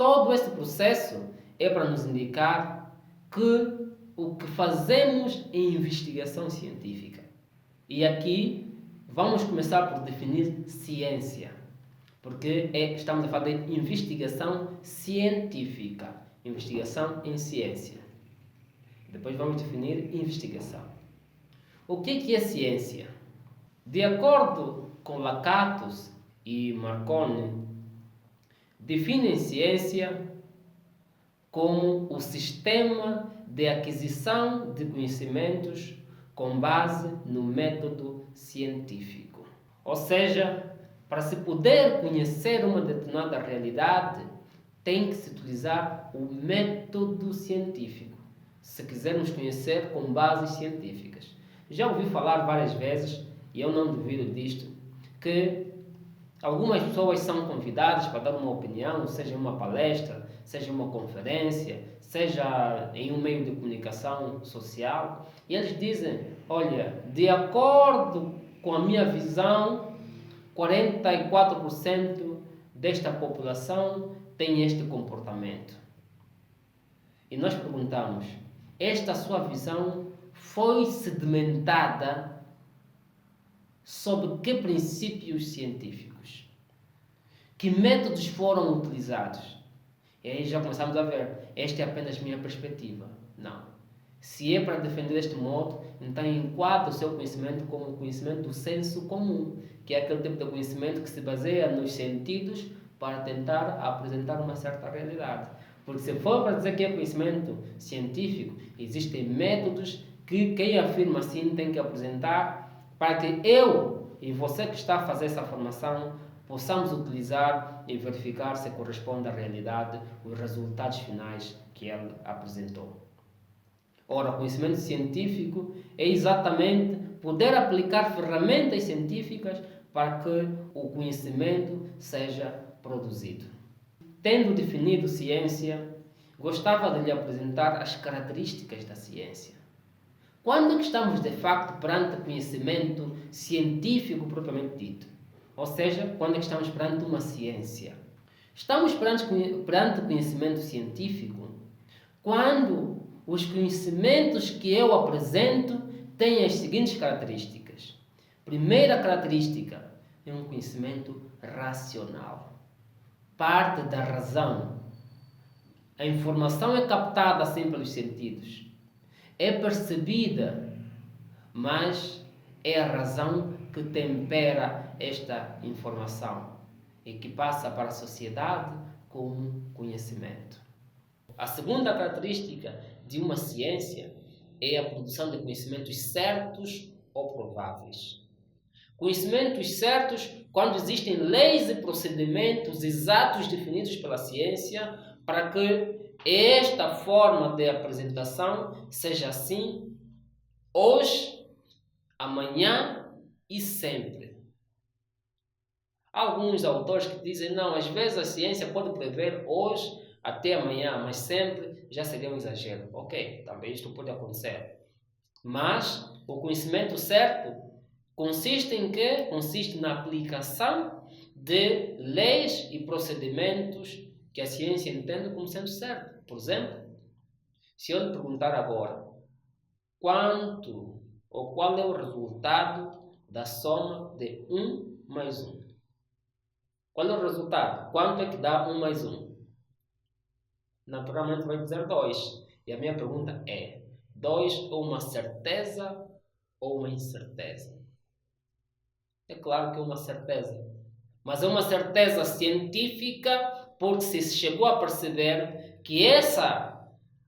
Todo esse processo é para nos indicar que o que fazemos é investigação científica. E aqui vamos começar por definir ciência, porque estamos a falar de investigação científica, investigação em ciência. Depois vamos definir investigação. O que é ciência? De acordo com Lakatos e Marconi, definem ciência como o sistema de aquisição de conhecimentos com base no método científico. Ou seja, para se poder conhecer uma determinada realidade, tem que se utilizar o método científico, se quisermos conhecer com bases científicas. Já ouvi falar várias vezes, e eu não duvido disto, que algumas pessoas são convidadas para dar uma opinião, seja em uma palestra, seja em uma conferência, seja em um meio de comunicação social, e eles dizem, olha, de acordo com a minha visão, 44% desta população tem este comportamento. E nós perguntamos, esta sua visão foi sedimentada sob que princípios científicos? Que métodos foram utilizados? E aí já começamos a ver, esta é apenas minha perspectiva. Não. Se é para defender deste modo, então enquadra o seu conhecimento como o conhecimento do senso comum, que é aquele tipo de conhecimento que se baseia nos sentidos para tentar apresentar uma certa realidade. Porque se for para dizer que é conhecimento científico, existem métodos que quem afirma assim tem que apresentar para que eu e você que está a fazer essa formação possamos utilizar e verificar se corresponde à realidade os resultados finais que ele apresentou. Ora, o conhecimento científico é exatamente poder aplicar ferramentas científicas para que o conhecimento seja produzido. Tendo definido ciência, gostava de lhe apresentar as características da ciência. Quando é que estamos de facto perante conhecimento científico propriamente dito? Ou seja, quando é que estamos perante uma ciência? Estamos perante conhecimento científico quando os conhecimentos que eu apresento têm as seguintes características. Primeira característica é um conhecimento racional. Parte da razão. A informação é captada assim pelos sentidos. É percebida, mas é a razão que tempera esta informação e que passa para a sociedade como conhecimento. A segunda característica de uma ciência é a produção de conhecimentos certos ou prováveis. Conhecimentos certos quando existem leis e procedimentos exatos definidos pela ciência para que esta forma de apresentação seja assim hoje, amanhã e sempre. Há alguns autores que dizem, não, às vezes a ciência pode prever hoje até amanhã, mas sempre já seria um exagero. Ok, também isto pode acontecer. Mas o conhecimento certo consiste em quê? Consiste na aplicação de leis e procedimentos que a ciência entende como sendo certo. Por exemplo, se eu lhe perguntar agora quanto ou qual é o resultado da soma de 1 mais 1. Qual é o resultado? Quanto é que dá 1 mais 1? Naturalmente vai dizer 2. E a minha pergunta é, 2 é uma certeza ou uma incerteza? É claro que é uma certeza. Mas é uma certeza científica porque se chegou a perceber que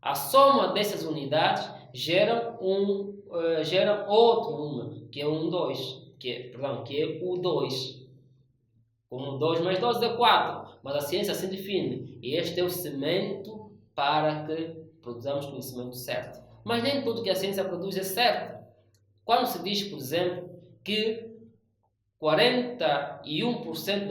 a soma dessas unidades gera outro número, que é 2, que é o 2. Como 2 mais 2 é 4, mas a ciência assim define. E este é o cimento para que produzamos conhecimento certo. Mas nem tudo que a ciência produz é certo. Quando se diz, por exemplo, que 41%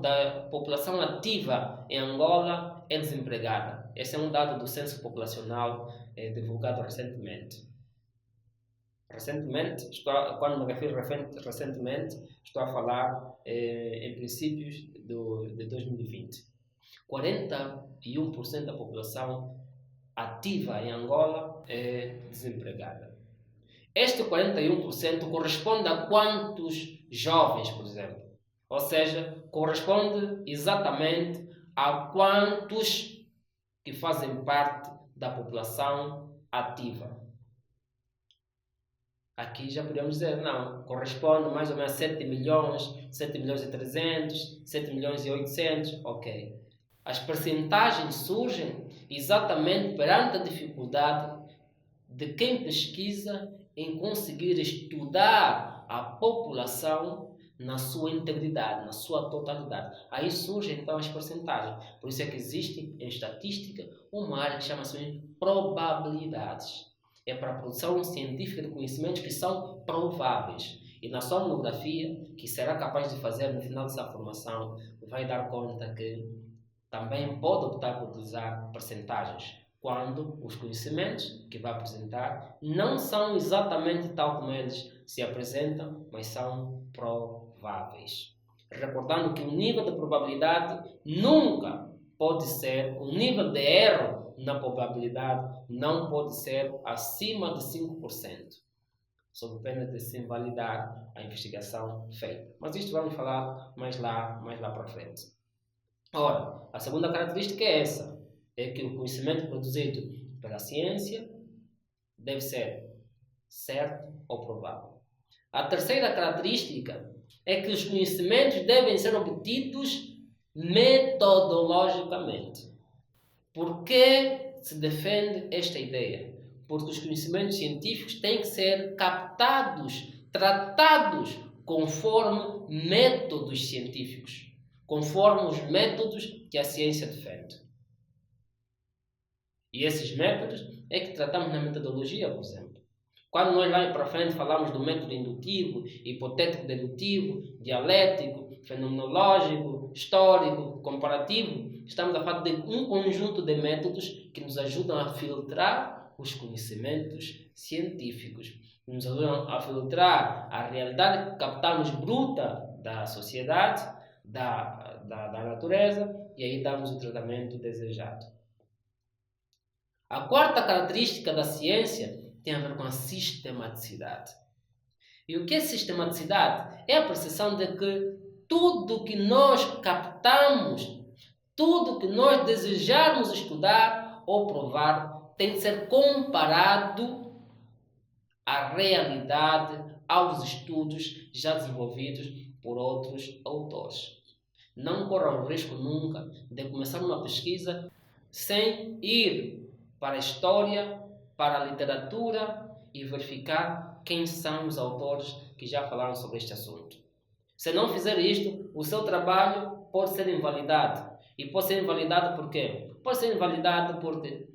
da população ativa em Angola é desempregada. Esse é um dado do censo populacional divulgado recentemente. Quando me refiro recentemente, estou a falar em princípios de 2020. 41% da população ativa em Angola é desempregada. Este 41% corresponde a quantos jovens, por exemplo? Ou seja, corresponde exatamente a quantos que fazem parte da população ativa. Aqui já podemos dizer, não, corresponde mais ou menos a 7 milhões, 7 milhões e 300, 7 milhões e 800, ok. As percentagens surgem exatamente perante a dificuldade de quem pesquisa em conseguir estudar a população na sua integridade, na sua totalidade. Aí surgem então as percentagens. Por isso é que existe em estatística uma área que chama-se probabilidades. É para a produção científica de conhecimentos que são prováveis. E na sua monografia, que será capaz de fazer no final dessa formação, vai dar conta que também pode optar por utilizar percentagens, quando os conhecimentos que vai apresentar não são exatamente tal como eles se apresentam, mas são prováveis. Recordando que o nível de probabilidade nunca pode ser, o nível de erro na probabilidade não pode ser acima de 5%, sob pena de se invalidar a investigação feita. Mas isto vamos falar mais lá para frente. Ora, a segunda característica é essa, é que o conhecimento produzido pela ciência deve ser certo ou provável. A terceira característica é que os conhecimentos devem ser obtidos metodologicamente. Por que se defende esta ideia? Porque os conhecimentos científicos têm que ser captados, tratados conforme métodos científicos, conforme os métodos que a ciência defende. E esses métodos é que tratamos na metodologia, por exemplo. Quando nós lá para frente falamos do método indutivo, hipotético-dedutivo, dialético, fenomenológico, histórico, comparativo, estamos a falar de um conjunto de métodos que nos ajudam a filtrar os conhecimentos científicos, que nos ajudam a filtrar a realidade que captamos bruta da sociedade, da natureza, e aí damos o tratamento desejado. A quarta característica da ciência tem a ver com a sistematicidade. E o que é sistematicidade? É a percepção de que tudo que nós captamos, tudo que nós desejarmos estudar ou provar, tem de ser comparado à realidade, aos estudos já desenvolvidos por outros autores. Não corra o risco nunca de começar uma pesquisa sem ir para a história, para a literatura e verificar quem são os autores que já falaram sobre este assunto. Se não fizer isto, o seu trabalho pode ser invalidado. E pode ser invalidado por quê? Pode ser invalidado porque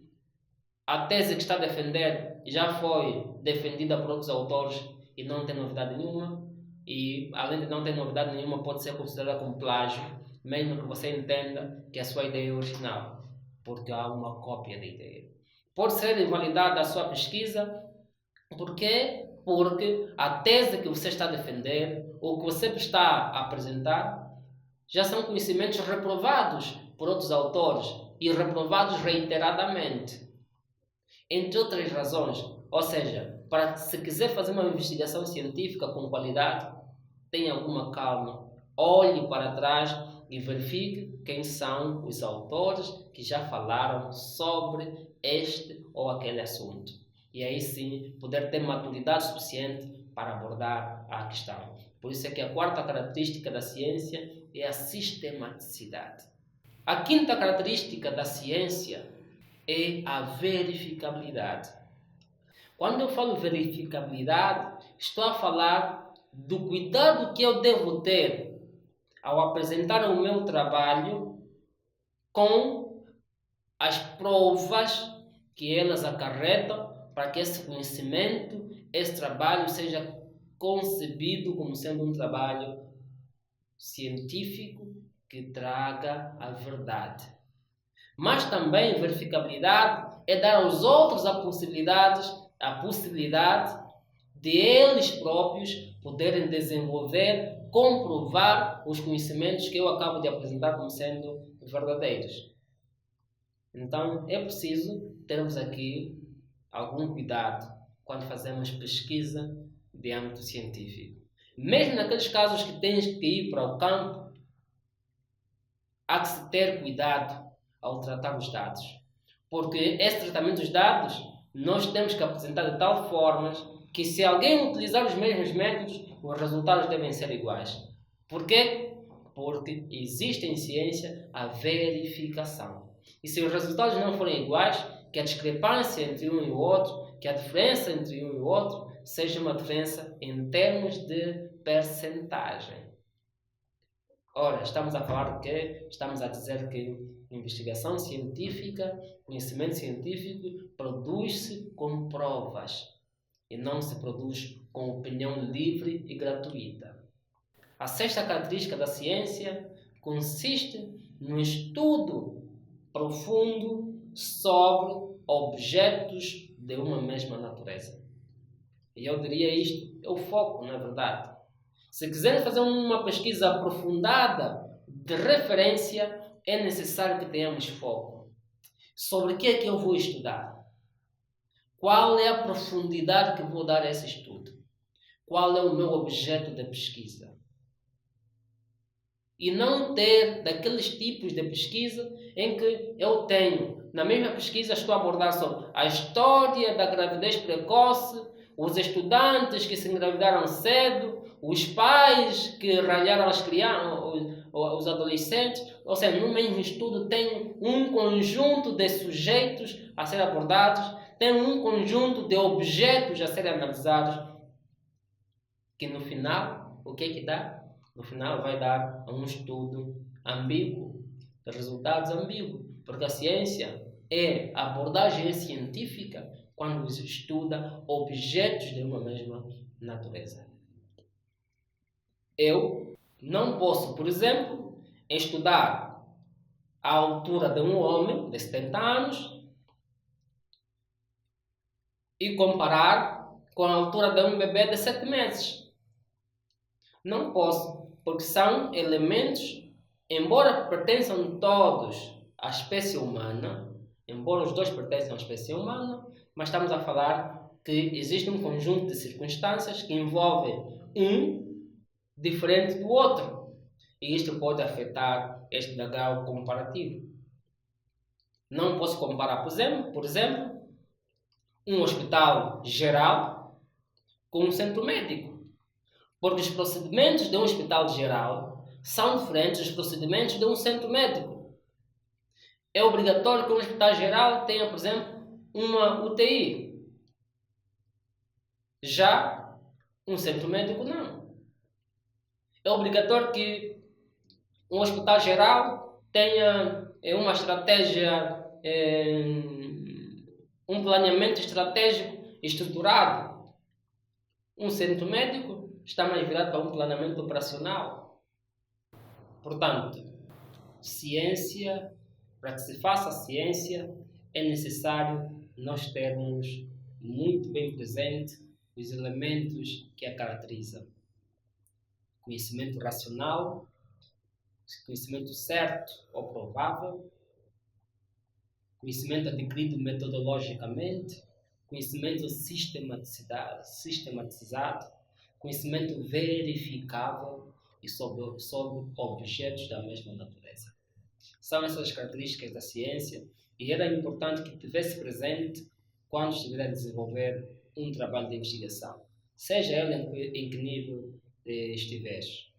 a tese que está a defender já foi defendida por outros autores e não tem novidade nenhuma. E além de não ter novidade nenhuma, pode ser considerada como plágio, mesmo que você entenda que a sua ideia é original, porque há uma cópia da ideia. Pode ser invalidada a sua pesquisa, por quê? Porque a tese que você está a defender, ou que você está a apresentar, já são conhecimentos reprovados por outros autores e reprovados reiteradamente. Entre outras razões, ou seja, para se quiser fazer uma investigação científica com qualidade, tenha alguma calma, olhe para trás e verifique quem são os autores que já falaram sobre este ou aquele assunto. E aí sim, poder ter maturidade suficiente para abordar a questão. Por isso é que a quarta característica da ciência é a sistematicidade. A quinta característica da ciência é a verificabilidade. Quando eu falo verificabilidade, estou a falar do cuidado que eu devo ter ao apresentar o meu trabalho com as provas que elas acarretam para que esse conhecimento, esse trabalho seja concebido como sendo um trabalho científico que traga a verdade. Mas também verificabilidade é dar aos outros a possibilidade de eles próprios poderem desenvolver, comprovar os conhecimentos que eu acabo de apresentar como sendo verdadeiros. Então, é preciso termos aqui algum cuidado quando fazemos pesquisa de âmbito científico. Mesmo naqueles casos que tens que ir para o campo, há que se ter cuidado ao tratar os dados. Porque esse tratamento dos dados, nós temos que apresentar de tal forma que se alguém utilizar os mesmos métodos, os resultados devem ser iguais. Por quê? Porque existe em ciência a verificação. E se os resultados não forem iguais, que a discrepância entre um e o outro, que a diferença entre um e o outro, seja uma diferença em termos de percentagem. Ora, estamos a falar de quê? Estamos a dizer que investigação científica, conhecimento científico, produz-se com provas e não se produz com opinião livre e gratuita. A sexta característica da ciência consiste no estudo profundo sobre objetos de uma mesma natureza. E eu diria isto, é o foco, na verdade. Se quisermos fazer uma pesquisa aprofundada de referência, é necessário que tenhamos foco. Sobre o que é que eu vou estudar? Qual é a profundidade que vou dar a esse estudo? Qual é o meu objeto de pesquisa? E não ter daqueles tipos de pesquisa em que eu tenho, na mesma pesquisa estou a abordar sobre a história da gravidez precoce, os estudantes que se engravidaram cedo, os pais que ralharam as crianças, os adolescentes. Ou seja, no mesmo estudo tem um conjunto de sujeitos a ser abordados, tem um conjunto de objetos a serem analisados, que no final, o que é que dá? No final vai dar um estudo ambíguo, de resultados ambíguos, porque a ciência é a abordagem científica quando se estuda objetos de uma mesma natureza. Eu não posso, por exemplo, estudar a altura de um homem de 70 anos e comparar com a altura de um bebê de 7 meses. Não posso, porque são elementos, embora pertençam todos à espécie humana, embora os dois pertençam à espécie humana, mas estamos a falar que existe um conjunto de circunstâncias que envolvem um diferente do outro. E isto pode afetar este grau comparativo. Não posso comparar, por exemplo, um hospital geral com um centro médico. Porque os procedimentos de um hospital geral são diferentes dos procedimentos de um centro médico. É obrigatório que um hospital geral tenha, por exemplo, uma UTI. Já um centro médico não. É obrigatório que um hospital geral tenha uma estratégia, um planeamento estratégico estruturado. Um centro médico está mais virado para um planeamento operacional. Portanto, ciência, para que se faça ciência, é necessário nós termos muito bem presente os elementos que a caracterizam. Conhecimento racional, conhecimento certo ou provável, conhecimento adquirido metodologicamente, conhecimento sistematizado, conhecimento verificável e sobre objetos da mesma natureza. São essas características da ciência e era importante que tivesse presente quando estiver a desenvolver um trabalho de investigação, seja ele em que nível estiveres.